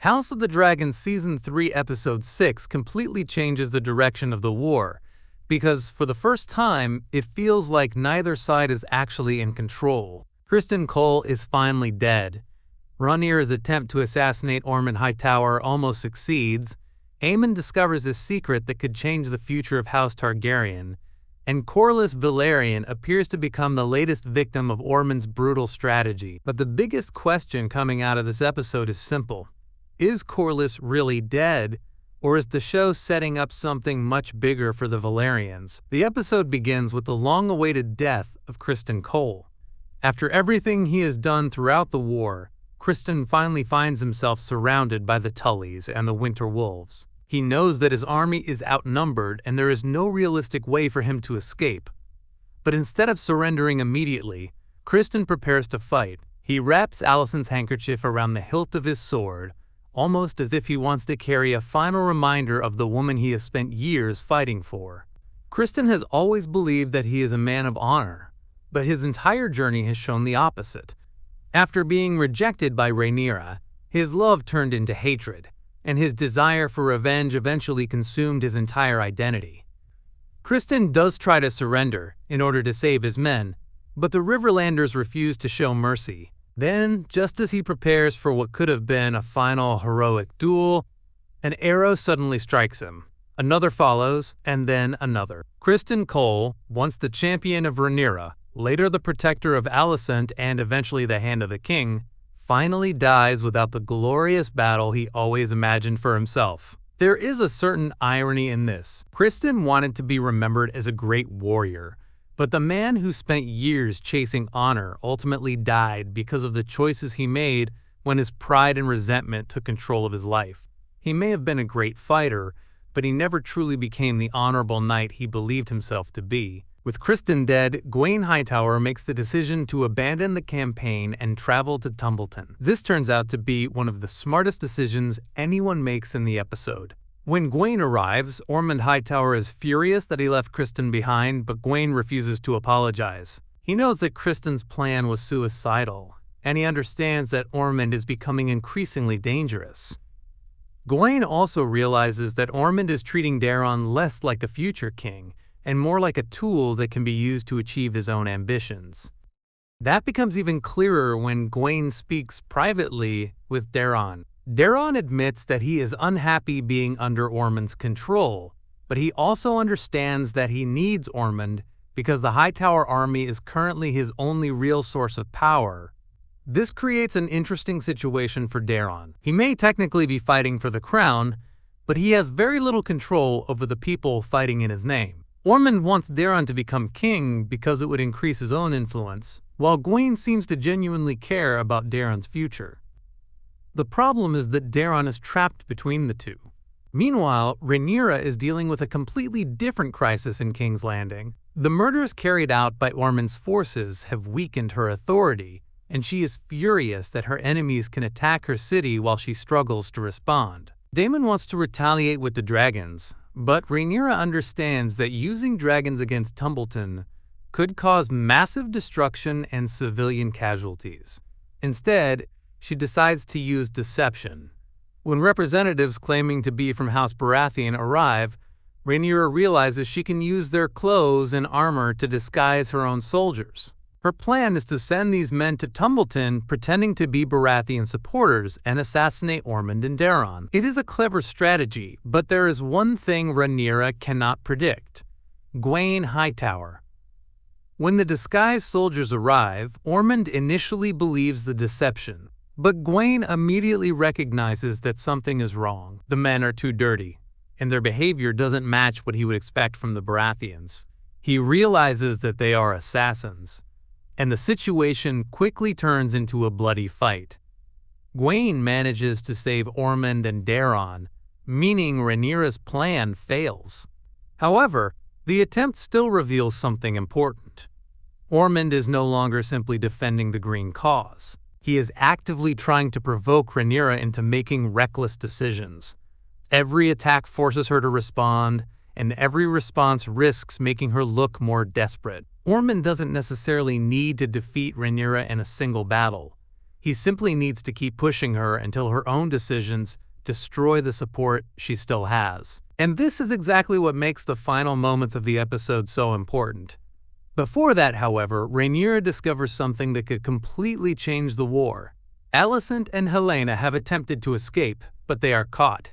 House of the Dragon Season 3 Episode 6 completely changes the direction of the war, because for the first time, it feels like neither side is actually in control. Criston Cole is finally dead. Rhaenyra's attempt to assassinate Gwayne Hightower almost succeeds. Aemond discovers a secret that could change the future of House Targaryen, and Corlys Velaryon appears to become the latest victim of Ormund's brutal strategy. But the biggest question coming out of this episode is simple. Is Corlys really dead, or is the show setting up something much bigger for the Velaryons? The episode begins with the long-awaited death of Criston Cole. After everything he has done throughout the war, Criston finally finds himself surrounded by the Tullys and the Winter Wolves. He knows that his army is outnumbered and there is no realistic way for him to escape. But instead of surrendering immediately, Criston prepares to fight. He wraps Alicent's handkerchief around the hilt of his sword, almost as if he wants to carry a final reminder of the woman he has spent years fighting for. Criston has always believed that he is a man of honor, but his entire journey has shown the opposite. After being rejected by Rhaenyra, his love turned into hatred, and his desire for revenge eventually consumed his entire identity. Criston does try to surrender in order to save his men, but the Riverlanders refuse to show mercy. Then, just as he prepares for what could have been a final heroic duel, an arrow suddenly strikes him. Another follows, and then another. Criston Cole, once the champion of Rhaenyra, later the protector of Alicent and eventually the Hand of the King, finally dies without the glorious battle he always imagined for himself. There is a certain irony in this. Criston wanted to be remembered as a great warrior, but the man who spent years chasing honor ultimately died because of the choices he made when his pride and resentment took control of his life. He may have been a great fighter, but he never truly became the honorable knight he believed himself to be. With Criston dead, Gwayne Hightower makes the decision to abandon the campaign and travel to Tumbleton. This turns out to be one of the smartest decisions anyone makes in the episode. When Gwayne arrives, Ormund Hightower is furious that he left Criston behind, but Gwayne refuses to apologize. He knows that Criston's plan was suicidal, and he understands that Ormund is becoming increasingly dangerous. Gwayne also realizes that Ormund is treating Daeron less like a future king, and more like a tool that can be used to achieve his own ambitions. That becomes even clearer when Gwayne speaks privately with Daeron. Daeron admits that he is unhappy being under Ormund's control, but he also understands that he needs Ormund because the Hightower army is currently his only real source of power. This creates an interesting situation for Daeron. He may technically be fighting for the crown, but he has very little control over the people fighting in his name. Ormund wants Daeron to become king because it would increase his own influence, while Gwayne seems to genuinely care about Daeron's future. The problem is that Daeron is trapped between the two. Meanwhile, Rhaenyra is dealing with a completely different crisis in King's Landing. The murders carried out by Ormund's forces have weakened her authority, and she is furious that her enemies can attack her city while she struggles to respond. Daemon wants to retaliate with the dragons, but Rhaenyra understands that using dragons against Tumbleton could cause massive destruction and civilian casualties. Instead, she decides to use deception. When representatives claiming to be from House Baratheon arrive, Rhaenyra realizes she can use their clothes and armor to disguise her own soldiers. Her plan is to send these men to Tumbleton pretending to be Baratheon supporters and assassinate Ormund and Daeron. It is a clever strategy, but there is one thing Rhaenyra cannot predict: Gwayne Hightower. When the disguised soldiers arrive, Ormund initially believes the deception, but Gwayne immediately recognizes that something is wrong. The men are too dirty, and their behavior doesn't match what he would expect from the Baratheons. He realizes that they are assassins, and the situation quickly turns into a bloody fight. Gwayne manages to save Ormund and Daeron, meaning Rhaenyra's plan fails. However, the attempt still reveals something important. Ormund is no longer simply defending the green cause. He is actively trying to provoke Rhaenyra into making reckless decisions. Every attack forces her to respond, and every response risks making her look more desperate. Ormund doesn't necessarily need to defeat Rhaenyra in a single battle. He simply needs to keep pushing her until her own decisions destroy the support she still has. And this is exactly what makes the final moments of the episode so important. Before that, however, Rhaenyra discovers something that could completely change the war. Alicent and Helaena have attempted to escape, but they are caught.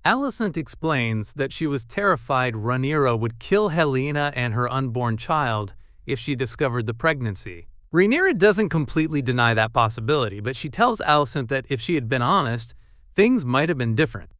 Alicent explains that she was terrified Rhaenyra would kill Helaena and her unborn child if she discovered the pregnancy. Rhaenyra doesn't completely deny that possibility, but she tells Alicent that if she had been honest, things might have been different.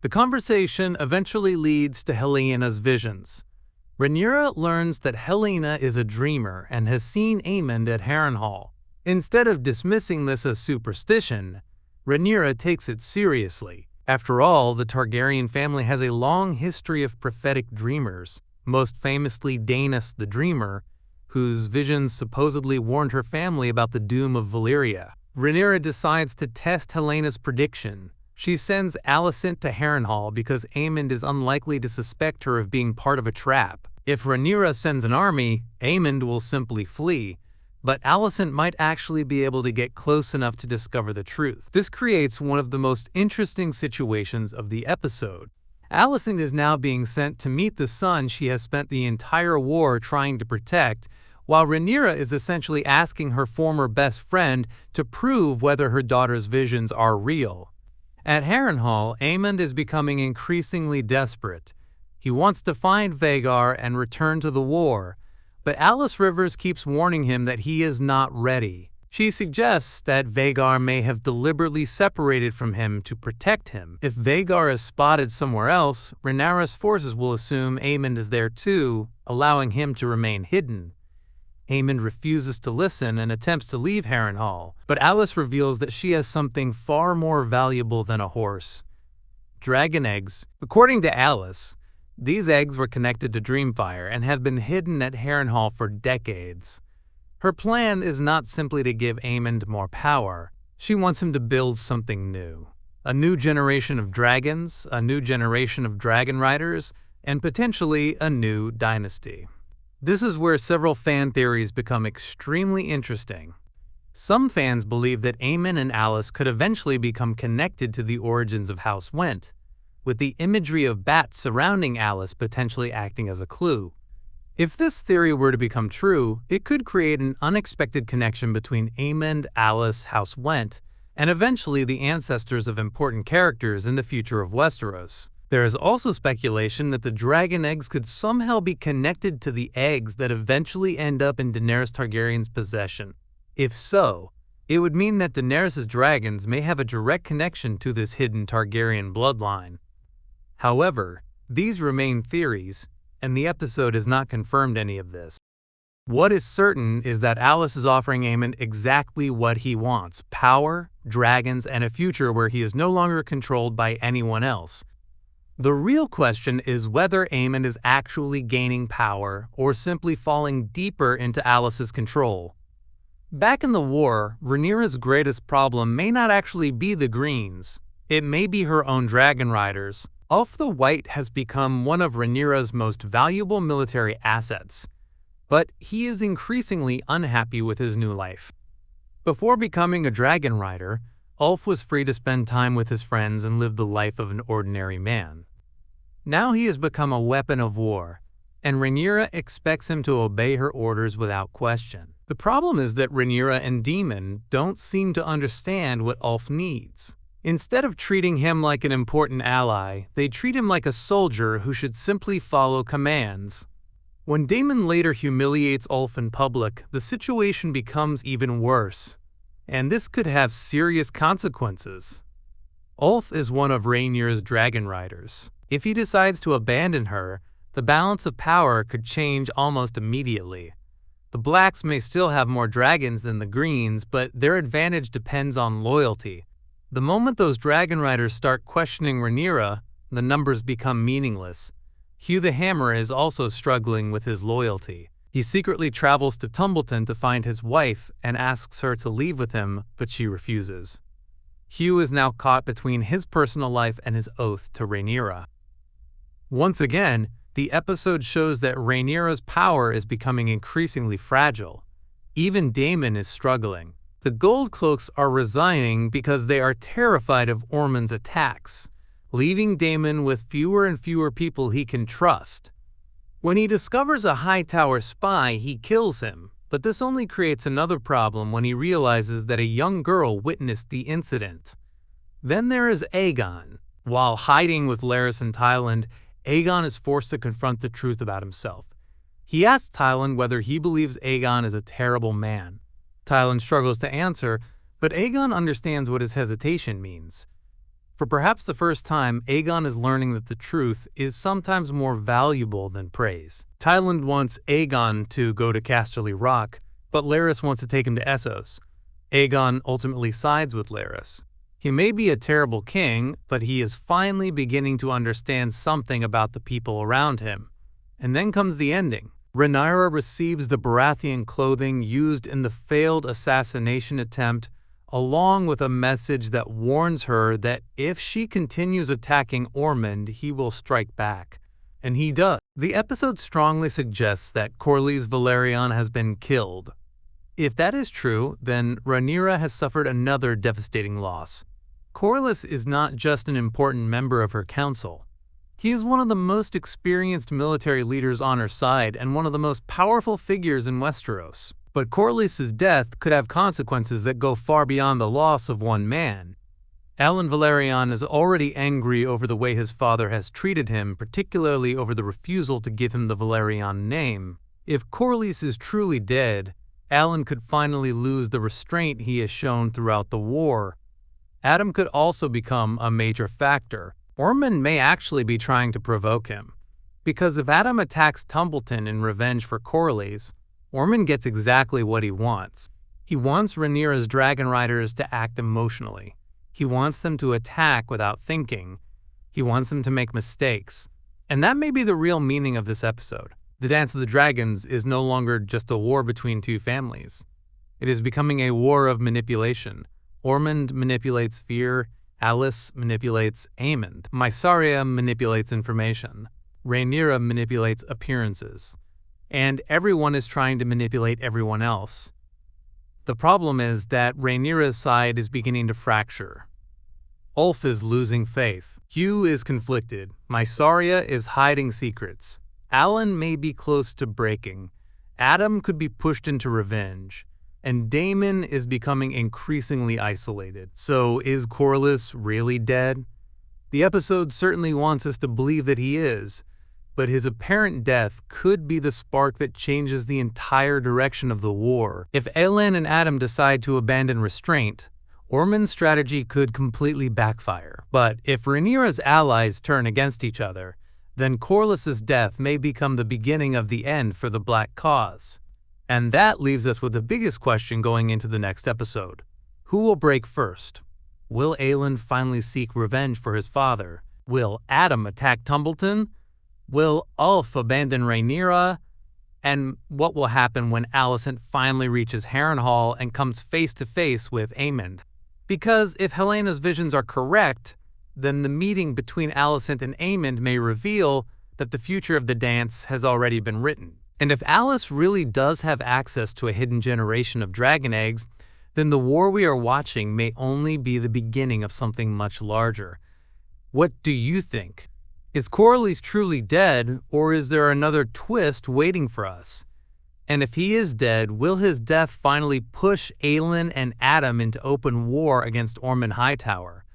The conversation eventually leads to Helena's visions. Rhaenyra learns that Helaena is a dreamer and has seen Aemond at Harrenhal. Instead of dismissing this as superstition, Rhaenyra takes it seriously. After all, the Targaryen family has a long history of prophetic dreamers, most famously Daenerys the Dreamer, whose visions supposedly warned her family about the doom of Valyria. Rhaenyra decides to test Helena's prediction. She sends Alicent to Harrenhal because Aemond is unlikely to suspect her of being part of a trap. If Rhaenyra sends an army, Aemond will simply flee, but Alicent might actually be able to get close enough to discover the truth. This creates one of the most interesting situations of the episode. Alicent is now being sent to meet the son she has spent the entire war trying to protect, while Rhaenyra is essentially asking her former best friend to prove whether her daughter's visions are real. At Harrenhal, Aemond is becoming increasingly desperate. He wants to find Vhagar and return to the war, but Alice Rivers keeps warning him that he is not ready. She suggests that Vhagar may have deliberately separated from him to protect him. If Vhagar is spotted somewhere else, Rhaenyra's forces will assume Aemond is there too, allowing him to remain hidden. Aemond refuses to listen and attempts to leave Harrenhal, but Alice reveals that she has something far more valuable than a horse: dragon eggs. According to Alice, these eggs were connected to Dreamfire and have been hidden at Harrenhal for decades. Her plan is not simply to give Aemond more power. She wants him to build something new. A new generation of dragons, a new generation of dragon riders, and potentially a new dynasty. This is where several fan theories become extremely interesting. Some fans believe that Aemond and Alice could eventually become connected to the origins of House Went, with the imagery of bats surrounding Alice potentially acting as a clue. If this theory were to become true, it could create an unexpected connection between Aemond, Alice, House Went, and eventually the ancestors of important characters in the future of Westeros. There is also speculation that the dragon eggs could somehow be connected to the eggs that eventually end up in Daenerys Targaryen's possession. If so, it would mean that Daenerys' dragons may have a direct connection to this hidden Targaryen bloodline. However, these remain theories, and the episode has not confirmed any of this. What is certain is that Alice is offering Aemond exactly what he wants: power, dragons, and a future where he is no longer controlled by anyone else. The real question is whether Aemond is actually gaining power or simply falling deeper into Alice's control. Back in the war, Rhaenyra's greatest problem may not actually be the Greens. It may be her own dragon riders. Ulf the White has become one of Rhaenyra's most valuable military assets, but he is increasingly unhappy with his new life. Before becoming a dragon rider, Ulf was free to spend time with his friends and live the life of an ordinary man. Now he has become a weapon of war, and Rhaenyra expects him to obey her orders without question. The problem is that Rhaenyra and Daemon don't seem to understand what Ulf needs. Instead of treating him like an important ally, they treat him like a soldier who should simply follow commands. When Daemon later humiliates Ulf in public, the situation becomes even worse, and this could have serious consequences. Ulf is one of Rhaenyra's dragon riders. If he decides to abandon her, the balance of power could change almost immediately. The Blacks may still have more dragons than the Greens, but their advantage depends on loyalty. The moment those dragon riders start questioning Rhaenyra, the numbers become meaningless. Hugh the Hammer is also struggling with his loyalty. He secretly travels to Tumbleton to find his wife and asks her to leave with him, but she refuses. Hugh is now caught between his personal life and his oath to Rhaenyra. Once again, the episode shows that Rhaenyra's power is becoming increasingly fragile. Even Daemon is struggling. The Goldcloaks are resigning because they are terrified of Ormund's attacks, leaving Daemon with fewer and fewer people he can trust. When he discovers a Hightower spy, he kills him, but this only creates another problem when he realizes that a young girl witnessed the incident. Then there is Aegon. While hiding with Larys and Tywin, Aegon is forced to confront the truth about himself. He asks Tywin whether he believes Aegon is a terrible man. Tywin struggles to answer, but Aegon understands what his hesitation means. For perhaps the first time, Aegon is learning that the truth is sometimes more valuable than praise. Tywin wants Aegon to go to Casterly Rock, but Larys wants to take him to Essos. Aegon ultimately sides with Larys. He may be a terrible king, but he is finally beginning to understand something about the people around him. And then comes the ending. Rhaenyra receives the Baratheon clothing used in the failed assassination attempt, along with a message that warns her that if she continues attacking Ormund, he will strike back. And he does. The episode strongly suggests that Corlys Velaryon has been killed. If that is true, then Rhaenyra has suffered another devastating loss. Corlys is not just an important member of her council. He is one of the most experienced military leaders on her side and one of the most powerful figures in Westeros. But Corlys' death could have consequences that go far beyond the loss of one man. Alyn Velaryon is already angry over the way his father has treated him, particularly over the refusal to give him the Velaryon name. If Corlys is truly dead, Alyn could finally lose the restraint he has shown throughout the war. Addam could also become a major factor. Ormund may actually be trying to provoke him, because if Addam attacks Tumbleton in revenge for Corlys, Ormund gets exactly what he wants. He wants Rhaenyra's dragon riders to act emotionally. He wants them to attack without thinking. He wants them to make mistakes. And that may be the real meaning of this episode. The Dance of the Dragons is no longer just a war between two families. It is becoming a war of manipulation. Ormund manipulates fear. Alice manipulates Aemond. Mysaria manipulates information. Rhaenyra manipulates appearances. And everyone is trying to manipulate everyone else. The problem is that Rhaenyra's side is beginning to fracture. Ulf is losing faith. Hugh is conflicted. Mysaria is hiding secrets. Alyn may be close to breaking. Addam could be pushed into revenge. And Daemon is becoming increasingly isolated. So is Corlys really dead? The episode certainly wants us to believe that he is, but his apparent death could be the spark that changes the entire direction of the war. If Alyn and Addam decide to abandon restraint, Ormund's strategy could completely backfire. But if Rhaenyra's allies turn against each other, then Corlys' death may become the beginning of the end for the Black Cause. And that leaves us with the biggest question going into the next episode. Who will break first? Will Alyn finally seek revenge for his father? Will Addam attack Tumbleton? Will Ulf abandon Rhaenyra? And what will happen when Alicent finally reaches Harrenhal and comes face to face with Aemond? Because if Helena's visions are correct, then the meeting between Alicent and Aemond may reveal that the future of the dance has already been written. And if Alice really does have access to a hidden generation of dragon eggs, then the war we are watching may only be the beginning of something much larger. What do you think? Is Corlys truly dead, or is there another twist waiting for us? And if he is dead, will his death finally push Alyn and Addam into open war against Ormund Hightower?